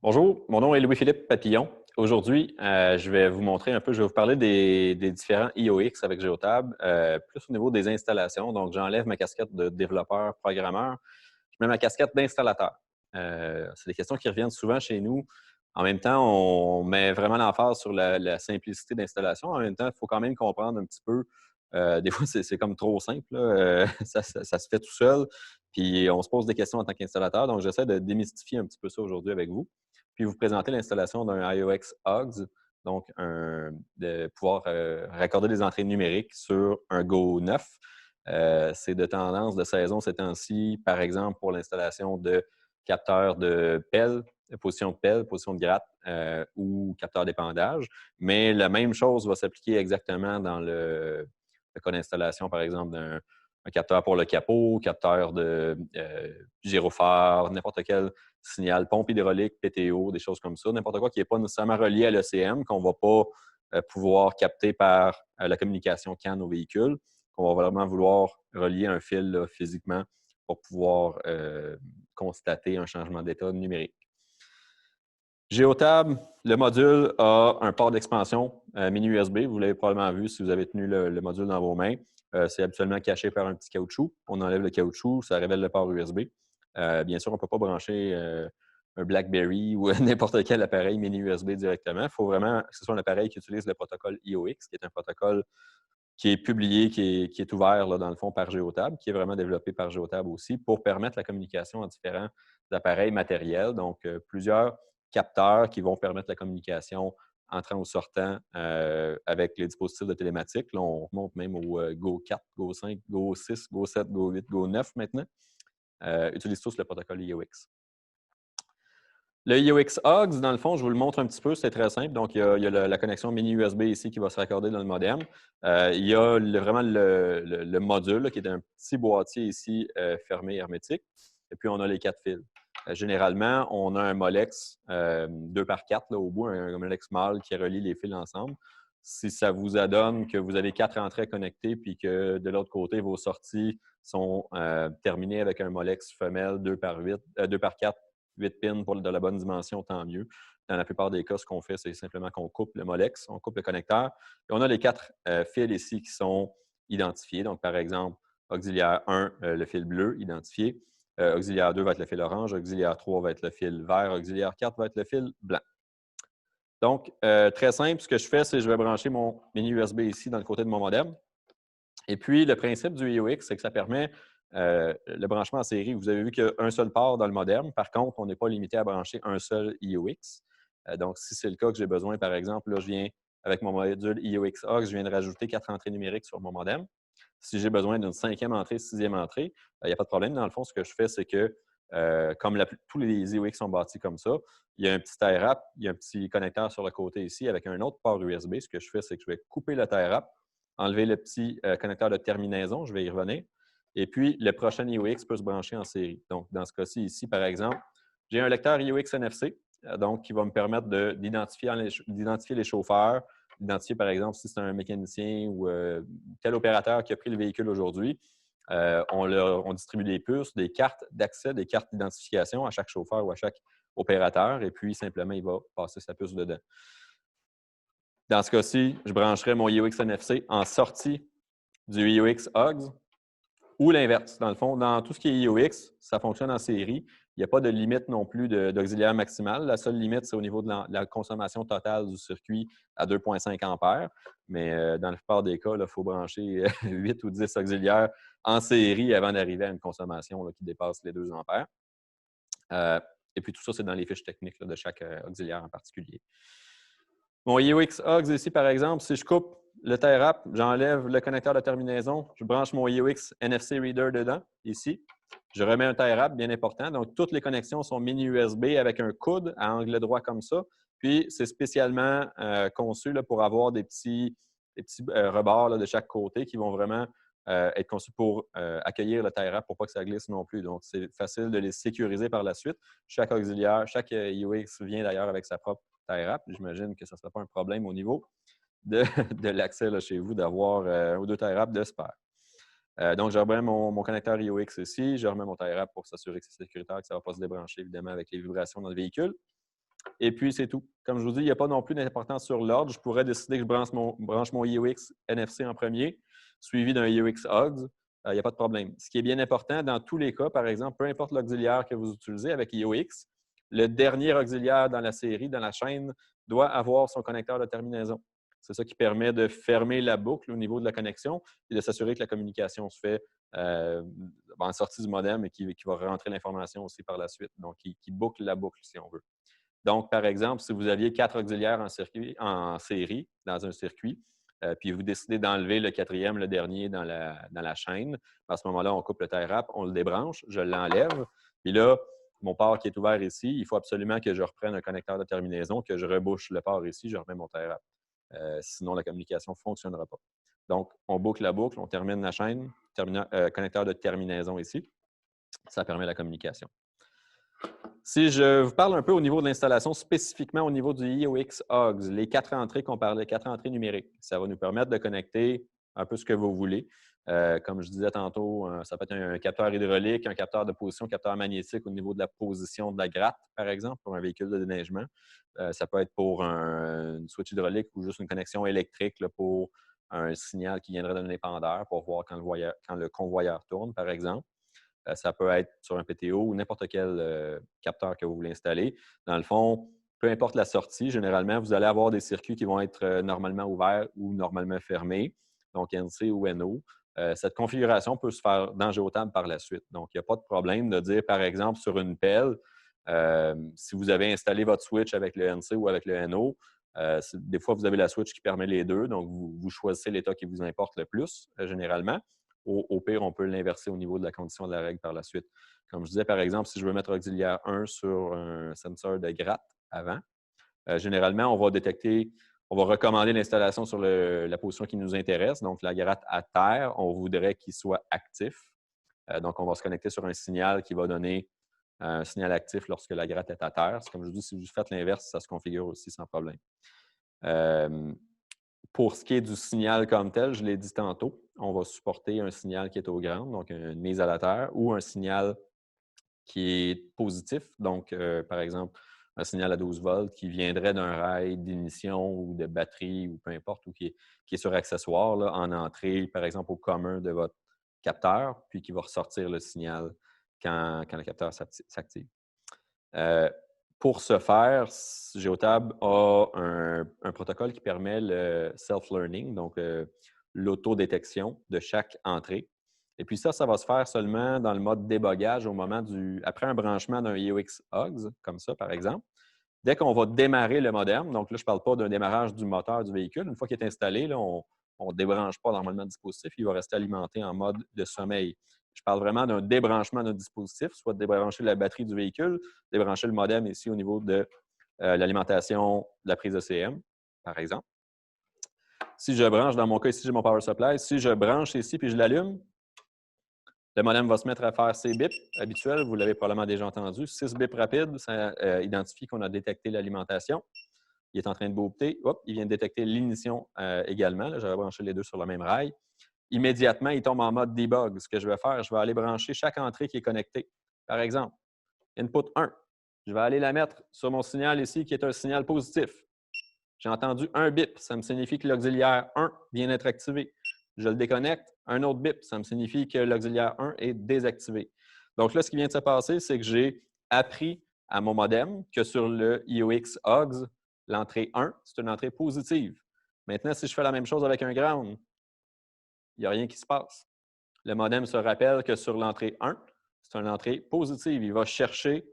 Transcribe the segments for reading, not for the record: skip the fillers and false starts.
Bonjour, mon nom est Louis-Philippe Papillon. Aujourd'hui, je vais vous montrer un peu, je vais vous parler des différents IOX avec Geotab, plus au niveau des installations. Donc, j'enlève ma casquette de développeur, programmeur, je mets ma casquette d'installateur. C'est des questions qui reviennent souvent chez nous. En même temps, on met vraiment l'emphase sur la simplicité d'installation. En même temps, il faut quand même comprendre un petit peu. Des fois, c'est comme trop simple, là. Ça se fait tout seul. Puis, on se pose des questions en tant qu'installateur. Donc, j'essaie de démystifier un petit peu ça aujourd'hui avec vous. Puis, vous présenter l'installation d'un IOX Hogs, donc de pouvoir raccorder des entrées numériques sur un Go 9. C'est de tendance de saison ces temps-ci, par exemple, pour l'installation de capteurs de pelle, position de pelle, position de gratte ou capteur d'épandage. Mais la même chose va s'appliquer exactement dans le cas d'installation, par exemple, d'un capteur pour le capot, capteur de gyrophare, n'importe quel signal, pompe hydraulique, PTO, des choses comme ça, n'importe quoi qui n'est pas nécessairement relié à l'ECM, qu'on ne va pas pouvoir capter par la communication CAN au véhicule, qu'on va vraiment vouloir relier un fil là, physiquement pour pouvoir constater un changement d'état numérique. Geotab, le module a un port d'expansion mini USB. Vous l'avez probablement vu si vous avez tenu le module dans vos mains. C'est habituellement caché par un petit caoutchouc. On enlève le caoutchouc, ça révèle le port USB. Bien sûr, on ne peut pas brancher un BlackBerry ou n'importe quel appareil mini USB directement. Il faut vraiment que ce soit un appareil qui utilise le protocole IOX, qui est un protocole qui est publié, qui est ouvert là, dans le fond par Geotab, qui est vraiment développé par Geotab aussi pour permettre la communication en différents appareils matériels. Donc, plusieurs capteurs qui vont permettre la communication entrant ou sortant avec les dispositifs de télématique. Là, on remonte même au Go 4, Go 5, Go 6, Go 7, Go 8, Go 9 maintenant. Utilisent tous le protocole IOX. Le IOX Hogs, dans le fond, je vous le montre un petit peu, c'est très simple. Donc, il y a la connexion mini USB ici qui va se raccorder dans le modem. Il y a vraiment le module là, qui est un petit boîtier ici fermé hermétique. Et puis, on a les 4 fils. Généralement, on a un Molex 2x4 là, au bout, un Molex mâle qui relie les fils ensemble. Si ça vous adonne que vous avez 4 entrées connectées puis que de l'autre côté, vos sorties sont terminées avec un Molex femelle 2x8, 2x4, 8 pins pour de la bonne dimension, tant mieux. Dans la plupart des cas, ce qu'on fait, c'est simplement qu'on coupe le Molex, on coupe le connecteur. Et on a les 4 fils ici qui sont identifiés. Donc, par exemple, auxiliaire 1, le fil bleu, identifié. Auxiliaire 2 va être le fil orange. Auxiliaire 3 va être le fil vert. Auxiliaire 4 va être le fil blanc. Donc, très simple, ce que je fais, c'est que je vais brancher mon mini USB ici dans le côté de mon modem. Et puis, le principe du IOX, c'est que ça permet le branchement en série. Vous avez vu qu'il y a un seul port dans le modem. Par contre, on n'est pas limité à brancher un seul IOX. Donc, si c'est le cas que j'ai besoin, par exemple, là, je viens avec mon module IOX AUX, je viens de rajouter 4 entrées numériques sur mon modem. Si j'ai besoin d'une 5e entrée, 6e entrée, il n'y a pas de problème. Dans le fond, ce que je fais, c'est que, comme tous les IOX sont bâtis comme ça, il y a un petit tie wrap, il y a un petit connecteur sur le côté ici avec un autre port USB. Ce que je fais, c'est que je vais couper le tie wrap, enlever le petit connecteur de terminaison, je vais y revenir. Et puis, le prochain IOX peut se brancher en série. Donc, dans ce cas-ci, ici, par exemple, j'ai un lecteur IOX NFC, donc qui va me permettre d'identifier les chauffeurs, d'identifier, par exemple, si c'est un mécanicien ou tel opérateur qui a pris le véhicule aujourd'hui. On distribue des puces, des cartes d'accès, des cartes d'identification à chaque chauffeur ou à chaque opérateur, et puis simplement, il va passer sa puce dedans. Dans ce cas-ci, je brancherai mon IOX NFC en sortie du IOX Hogs ou l'inverse. Dans le fond, dans tout ce qui est IOX, ça fonctionne en série. Il n'y a pas de limite non plus d'auxiliaire maximal. La seule limite, c'est au niveau de la consommation totale du circuit à 2,5 ampères. Mais dans la plupart des cas, il faut brancher 8 ou 10 auxiliaires en série avant d'arriver à une consommation là, qui dépasse les 2 ampères. Et puis tout ça, c'est dans les fiches techniques là, de chaque auxiliaire en particulier. Mon IOX Hogs ici, par exemple, si je coupe le tie wrap, j'enlève le connecteur de terminaison, je branche mon IOX NFC Reader dedans, ici. Je remets un tie wrap, bien important. Donc, toutes les connexions sont mini USB avec un coude à angle droit comme ça. Puis, c'est spécialement conçu là, pour avoir des petits rebords là, de chaque côté qui vont vraiment être conçus pour accueillir le tie wrap pour pas que ça glisse non plus. Donc, c'est facile de les sécuriser par la suite. Chaque auxiliaire, chaque IOX vient d'ailleurs avec sa propre tie wrap. J'imagine que ça ne sera pas un problème au niveau de l'accès chez vous d'avoir un ou deux tie wraps de spare. Donc, je remets mon connecteur IOX ici. Je remets mon tie wrap pour s'assurer que c'est sécuritaire, que ça ne va pas se débrancher évidemment avec les vibrations dans le véhicule. et puis c'est tout. Comme je vous dis, il n'y a pas non plus d'importance sur l'ordre. Je pourrais décider que je branche mon IOX NFC en premier, suivi d'un IOX Hogs. Il n'y a pas de problème. Ce qui est bien important, dans tous les cas, par exemple, peu importe l'auxiliaire que vous utilisez avec IOX, le dernier auxiliaire dans la série, dans la chaîne, doit avoir son connecteur de terminaison. C'est ça qui permet de fermer la boucle au niveau de la connexion et de s'assurer que la communication se fait en sortie du modem et qui va rentrer l'information aussi par la suite. Donc, qui boucle la boucle, si on veut. Donc, par exemple, si vous aviez 4 auxiliaires en série dans un circuit, puis vous décidez d'enlever le 4e, le dernier dans la chaîne, à ce moment-là, on coupe le tie wrap, on le débranche, je l'enlève. Puis là, mon port qui est ouvert ici, il faut absolument que je reprenne un connecteur de terminaison, que je rebouche le port ici, je remets mon tie wrap. Sinon, la communication ne fonctionnera pas. Donc, on boucle la boucle, on termine la chaîne, connecteur de terminaison ici. Ça permet la communication. Si je vous parle un peu au niveau de l'installation, spécifiquement au niveau du IOX Hogs, les 4 entrées qu'on parlait, 4 entrées numériques, ça va nous permettre de connecter un peu ce que vous voulez. Comme je disais tantôt, ça peut être un capteur hydraulique, un capteur de position, un capteur magnétique au niveau de la position de la gratte, par exemple, pour un véhicule de déneigement. Ça peut être pour une switch hydraulique ou juste une connexion électrique là, pour un signal qui viendrait d'un épandeur pour voir quand le convoyeur tourne, par exemple. Ça peut être sur un PTO ou n'importe quel capteur que vous voulez installer. Dans le fond, peu importe la sortie, généralement, vous allez avoir des circuits qui vont être normalement ouverts ou normalement fermés, donc NC ou NO. Cette configuration peut se faire dans Geotab par la suite. Donc, il n'y a pas de problème de dire, par exemple, sur une pelle, si vous avez installé votre switch avec le NC ou avec le NO, des fois, vous avez la switch qui permet les deux, donc vous choisissez l'état qui vous importe le plus, généralement. Au pire, on peut l'inverser au niveau de la condition de la règle par la suite. Comme je disais, par exemple, si je veux mettre auxiliaire 1 sur un sensor de gratte avant, généralement, on va recommander l'installation sur la position qui nous intéresse. Donc, la gratte à terre, on voudrait qu'il soit actif. Donc, on va se connecter sur un signal qui va donner un signal actif lorsque la gratte est à terre. Comme je vous dis, si vous faites l'inverse, ça se configure aussi sans problème. Pour ce qui est du signal comme tel, je l'ai dit tantôt, on va supporter un signal qui est au ground, donc une mise à la terre, ou un signal qui est positif, donc par exemple un signal à 12 volts qui viendrait d'un rail d'ignition ou de batterie ou peu importe, ou qui est sur accessoire là, en entrée, par exemple au commun de votre capteur, puis qui va ressortir le signal quand le capteur s'active. Pour ce faire, Geotab a un protocole qui permet le self-learning, donc l'autodétection de chaque entrée. Et puis ça va se faire seulement dans le mode débogage après un branchement d'un IOX Hogs, comme ça, par exemple. Dès qu'on va démarrer le modem, donc là, je ne parle pas d'un démarrage du moteur du véhicule. Une fois qu'il est installé, là, on ne débranche pas normalement le dispositif. Il va rester alimenté en mode de sommeil. Je parle vraiment d'un débranchement d'un dispositif, soit de débrancher la batterie du véhicule, débrancher le modem ici au niveau de l'alimentation de la prise ECM, par exemple. Si je branche, dans mon cas ici, j'ai mon power supply. Si je branche ici puis je l'allume, le modem va se mettre à faire ses bips habituels. Vous l'avez probablement déjà entendu. 6 bips rapides, ça identifie qu'on a détecté l'alimentation. Il est en train de booter. Hop, il vient de détecter l'ignition également. J'aurais branché les deux sur le même rail. Immédiatement, il tombe en mode debug. Ce que je vais faire, je vais aller brancher chaque entrée qui est connectée. Par exemple, input 1. Je vais aller la mettre sur mon signal ici, qui est un signal positif. J'ai entendu un bip. Ça me signifie que l'auxiliaire 1 vient d'être activé. Je le déconnecte. Un autre bip. Ça me signifie que l'auxiliaire 1 est désactivé. Donc là, ce qui vient de se passer, c'est que j'ai appris à mon modem que sur le IOX Hogs, l'entrée 1, c'est une entrée positive. Maintenant, si je fais la même chose avec un ground, il n'y a rien qui se passe. Le modem se rappelle que sur l'entrée 1, c'est une entrée positive. Il va chercher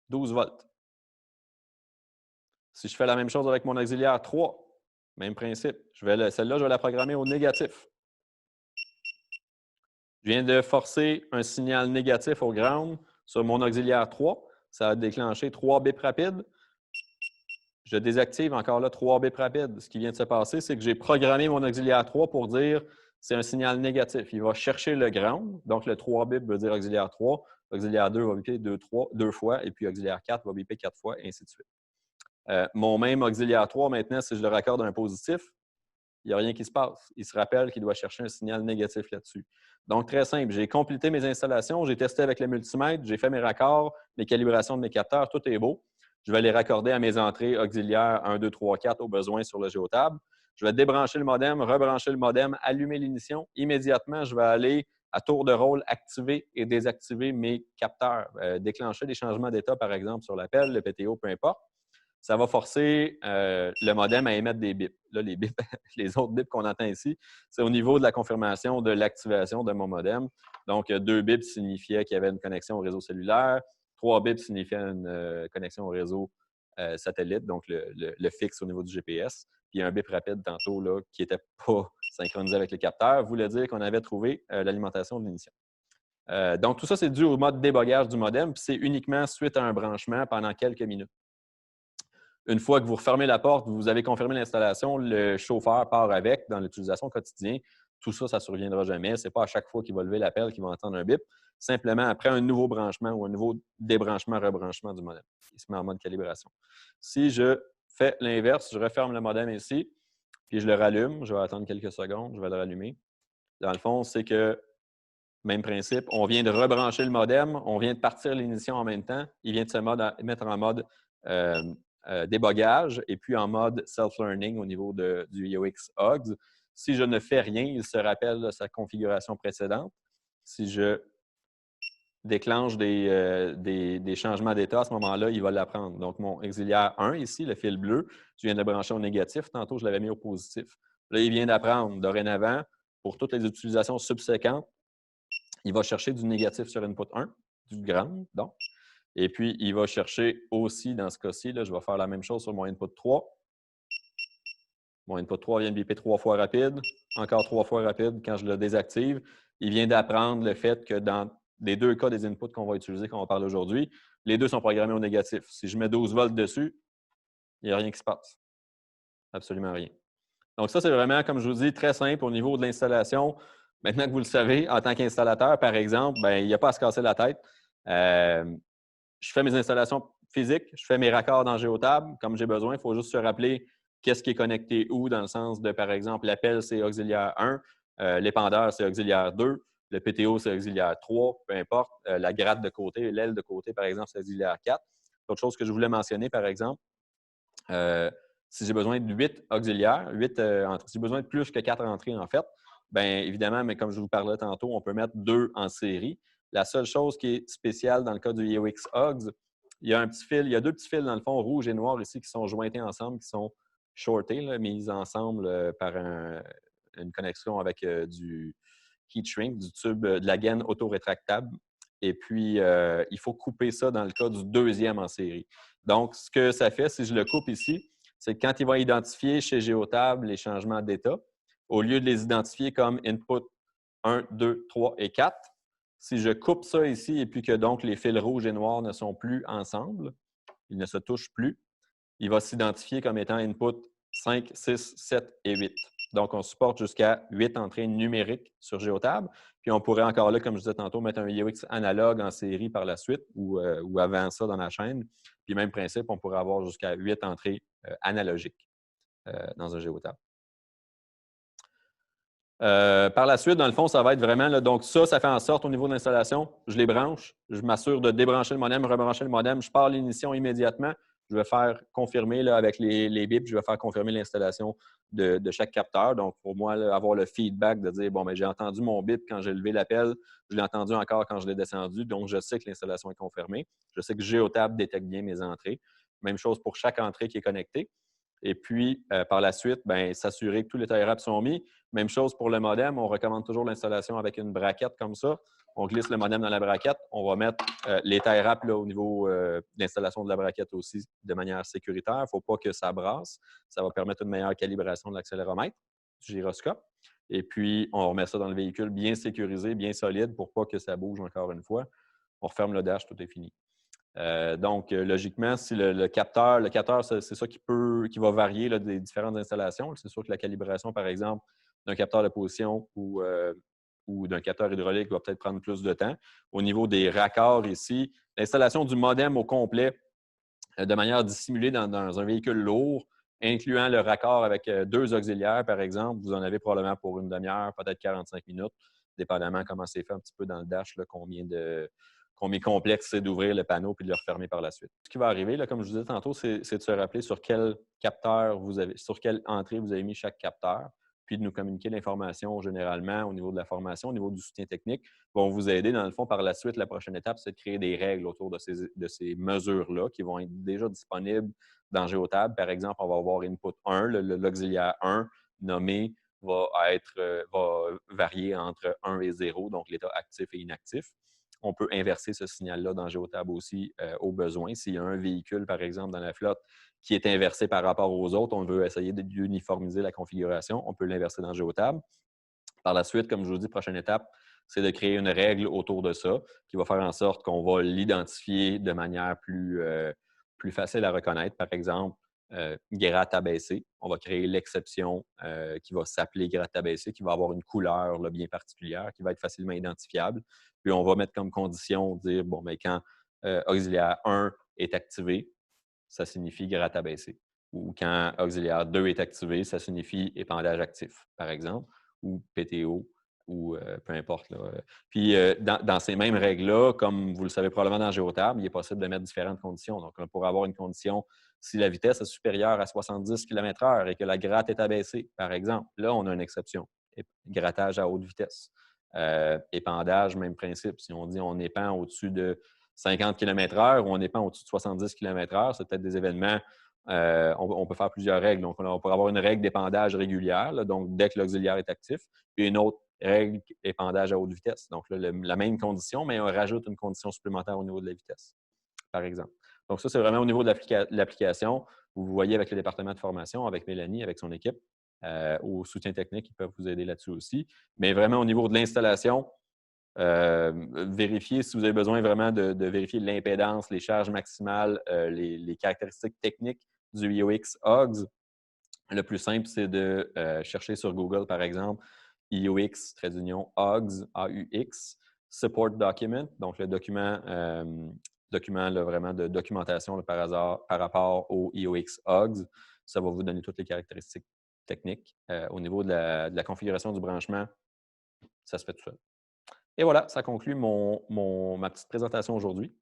12 volts. Si je fais la même chose avec mon auxiliaire 3, même principe. Celle-là, je vais la programmer au négatif. Je viens de forcer un signal négatif au ground sur mon auxiliaire 3. Ça a déclenché 3 bips rapides. Je désactive encore là 3 bips rapides. Ce qui vient de se passer, c'est que j'ai programmé mon auxiliaire 3 pour dire c'est un signal négatif. Il va chercher le ground. Donc, le 3 bips veut dire auxiliaire 3. Auxiliaire 2 va biper 2 fois. Et puis, auxiliaire 4 va biper 4 fois, et ainsi de suite. Mon même auxiliaire 3, maintenant, si je le raccorde à un positif, il n'y a rien qui se passe. Il se rappelle qu'il doit chercher un signal négatif là-dessus. Donc, très simple. J'ai complété mes installations, j'ai testé avec le multimètre, j'ai fait mes raccords, mes calibrations de mes capteurs, tout est beau. Je vais les raccorder à mes entrées auxiliaires 1, 2, 3, 4 au besoin sur le géotable. Je vais débrancher le modem, rebrancher le modem, allumer l'ignition. Immédiatement, je vais aller à tour de rôle activer et désactiver mes capteurs, déclencher des changements d'état, par exemple, sur l'appel, le PTO, peu importe. Ça va forcer le modem à émettre des bips. Là, les bips, les autres bips qu'on entend ici, c'est au niveau de la confirmation de l'activation de mon modem. Donc, 2 bips signifiaient qu'il y avait une connexion au réseau cellulaire. 3 bips signifiaient une connexion au réseau satellite, donc le fixe au niveau du GPS. Puis un bip rapide tantôt là, qui n'était pas synchronisé avec le capteur voulait dire qu'on avait trouvé l'alimentation de l'ignition. Donc, tout ça, c'est dû au mode débogage du modem, puis c'est uniquement suite à un branchement pendant quelques minutes. Une fois que vous refermez la porte, vous avez confirmé l'installation, le chauffeur part avec dans l'utilisation quotidienne. Tout ça, ça ne surviendra jamais. Ce n'est pas à chaque fois qu'il va lever l'appel qu'il va entendre un bip. Simplement après un nouveau branchement ou un nouveau débranchement, rebranchement du modem. Il se met en mode calibration. Si je fais l'inverse, je referme le modem ici, puis je le rallume. Je vais attendre quelques secondes, je vais le rallumer. Dans le fond, c'est que, même principe, on vient de rebrancher le modem, on vient de partir l'ignition en même temps. Il vient de se mettre en mode débogage et puis en mode self-learning au niveau du IOX Hogs. Si je ne fais rien, il se rappelle de sa configuration précédente. Si je déclenche des changements d'état, à ce moment-là, il va l'apprendre. Donc, mon auxiliaire 1 ici, le fil bleu, je viens de le brancher au négatif. Tantôt, je l'avais mis au positif. Là, il vient d'apprendre dorénavant, pour toutes les utilisations subséquentes, il va chercher du négatif sur input 1, du ground, donc. Et puis, il va chercher aussi, dans ce cas-ci, je vais faire la même chose sur mon input 3. Mon input 3 vient de biper 3 fois rapide, encore 3 fois rapide quand je le désactive. Il vient d'apprendre le fait que dans les 2 cas des inputs qu'on va utiliser, qu'on va parler aujourd'hui, les 2 sont programmés au négatif. Si je mets 12 volts dessus, il n'y a rien qui se passe. Absolument rien. Donc ça, c'est vraiment, comme je vous dis, très simple au niveau de l'installation. Maintenant que vous le savez, en tant qu'installateur, par exemple, il n'y a pas à se casser la tête. Je fais mes installations physiques, je fais mes raccords dans Géotable comme j'ai besoin. Il faut juste se rappeler qu'est-ce qui est connecté où, dans le sens de, par exemple, l'appel, c'est auxiliaire 1, l'épandeur, c'est auxiliaire 2, le PTO, c'est auxiliaire 3, peu importe. La gratte de côté, l'aile de côté, par exemple, c'est auxiliaire 4. Autre chose que je voulais mentionner, par exemple, si j'ai besoin de 8 auxiliaires, 8 entrées, si j'ai besoin de plus que 4 entrées, en fait, bien évidemment, mais comme je vous parlais tantôt, on peut mettre 2 en série. La seule chose qui est spéciale dans le cas du IOX Hogs, il y a 2 petits fils dans le fond, rouge et noir ici, qui sont jointés ensemble, qui sont shortés, là, mis ensemble par une connexion avec du heat shrink, du tube de la gaine auto-rétractable. Et puis, il faut couper ça dans le cas du deuxième en série. Donc, ce que ça fait, si je le coupe ici, c'est que quand il va identifier chez Géotable les changements d'état, au lieu de les identifier comme input 1, 2, 3 et 4, si je coupe ça ici et puis que donc les fils rouges et noirs ne sont plus ensemble, ils ne se touchent plus, il va s'identifier comme étant input 5, 6, 7 et 8. Donc, on supporte jusqu'à 8 entrées numériques sur Géotable. Puis, on pourrait encore là, comme je disais tantôt, mettre un IOX analogue en série par la suite ou avant ça dans la chaîne. Puis, même principe, on pourrait avoir jusqu'à 8 entrées analogiques dans un Géotable. Par la suite, dans le fond, ça va être vraiment, là, donc ça fait en sorte au niveau de l'installation, je les branche, je m'assure de débrancher le modem, rebrancher le modem, je pars l'ignition immédiatement, je vais faire confirmer là, avec les bips, je vais faire confirmer l'installation de chaque capteur. Donc, pour moi, là, avoir le feedback de dire, bon, j'ai entendu mon bip quand j'ai levé l'appel, je l'ai entendu encore quand je l'ai descendu, donc je sais que l'installation est confirmée. Je sais que Géotable détecte bien mes entrées. Même chose pour chaque entrée qui est connectée. Et puis, par la suite, s'assurer que tous les tie wraps sont mis. Même chose pour le modem. On recommande toujours l'installation avec une braquette comme ça. On glisse le modem dans la braquette. On va mettre les tie wraps au niveau de l'installation de la braquette aussi de manière sécuritaire. Il ne faut pas que ça brasse. Ça va permettre une meilleure calibration de l'accéléromètre, du gyroscope. Et puis, on remet ça dans le véhicule bien sécurisé, bien solide pour pas que ça bouge encore une fois. On referme le dash, tout est fini. Donc, logiquement, si le capteur, c'est ça qui va varier là, des différentes installations. C'est sûr que la calibration, par exemple, d'un capteur de position ou d'un capteur hydraulique va peut-être prendre plus de temps. Au niveau des raccords ici, l'installation du modem au complet de manière dissimulée dans un véhicule lourd, incluant le raccord avec 2 auxiliaires, par exemple, vous en avez probablement pour une demi-heure, peut-être 45 minutes, dépendamment comment c'est fait un petit peu dans le dash, là, combien combien complexe c'est d'ouvrir le panneau puis de le refermer par la suite. Ce qui va arriver, là, comme je vous disais tantôt, c'est de se rappeler sur quel capteur sur quelle entrée vous avez mis chaque capteur, puis de nous communiquer l'information généralement au niveau de la formation, au niveau du soutien technique, vont vous aider, dans le fond, par la suite. La prochaine étape, c'est de créer des règles autour de ces mesures-là qui vont être déjà disponibles dans Géotable. Par exemple, on va avoir input 1, l'auxiliaire 1 nommé va varier entre 1 et 0, donc l'état actif et inactif. On peut inverser ce signal-là dans Géotab aussi au besoin. S'il y a un véhicule, par exemple, dans la flotte qui est inversé par rapport aux autres, on veut essayer d'uniformiser la configuration, on peut l'inverser dans Géotab. Par la suite, comme je vous dis, prochaine étape, c'est de créer une règle autour de ça qui va faire en sorte qu'on va l'identifier de manière plus facile à reconnaître. Par exemple, gratte abaissée. On va créer l'exception qui va s'appeler gratte abaissée, qui va avoir une couleur là, bien particulière, qui va être facilement identifiable. Puis on va mettre comme condition, dire, bon, mais quand auxiliaire 1 est activé, ça signifie gratte abaissée. Ou quand auxiliaire 2 est activé, ça signifie épandage actif, par exemple, ou PTO, ou peu importe. Là. Puis, dans ces mêmes règles-là, comme vous le savez probablement dans Géotable, il est possible de mettre différentes conditions. Donc, on pourrait avoir une condition si la vitesse est supérieure à 70 km/h et que la gratte est abaissée, par exemple. Là, on a une exception. Grattage à haute vitesse. Épandage, même principe. Si on dit on épand au-dessus de 50 km/h ou on épand au-dessus de 70 km/h, c'est peut-être des événements. On peut faire plusieurs règles. Donc, on pourrait avoir une règle d'épandage régulière, là, donc dès que l'auxiliaire est actif, puis une autre règle épandage à haute vitesse. Donc, là, la même condition, mais on rajoute une condition supplémentaire au niveau de la vitesse, par exemple. Donc, ça, c'est vraiment au niveau de l'application. Vous voyez avec le département de formation, avec Mélanie, avec son équipe, au soutien technique, ils peuvent vous aider là-dessus aussi. Mais vraiment, au niveau de l'installation, vérifiez si vous avez besoin vraiment de vérifier l'impédance, les charges maximales, les caractéristiques techniques du IOX OGS. Le plus simple, c'est de chercher sur Google, par exemple, IOX, OGS, AUX, Support Document, donc le document là, vraiment de documentation là, par rapport au IOX OGS. Ça va vous donner toutes les caractéristiques techniques. Au niveau de la configuration du branchement, ça se fait tout seul. Et voilà, ça conclut ma petite présentation aujourd'hui.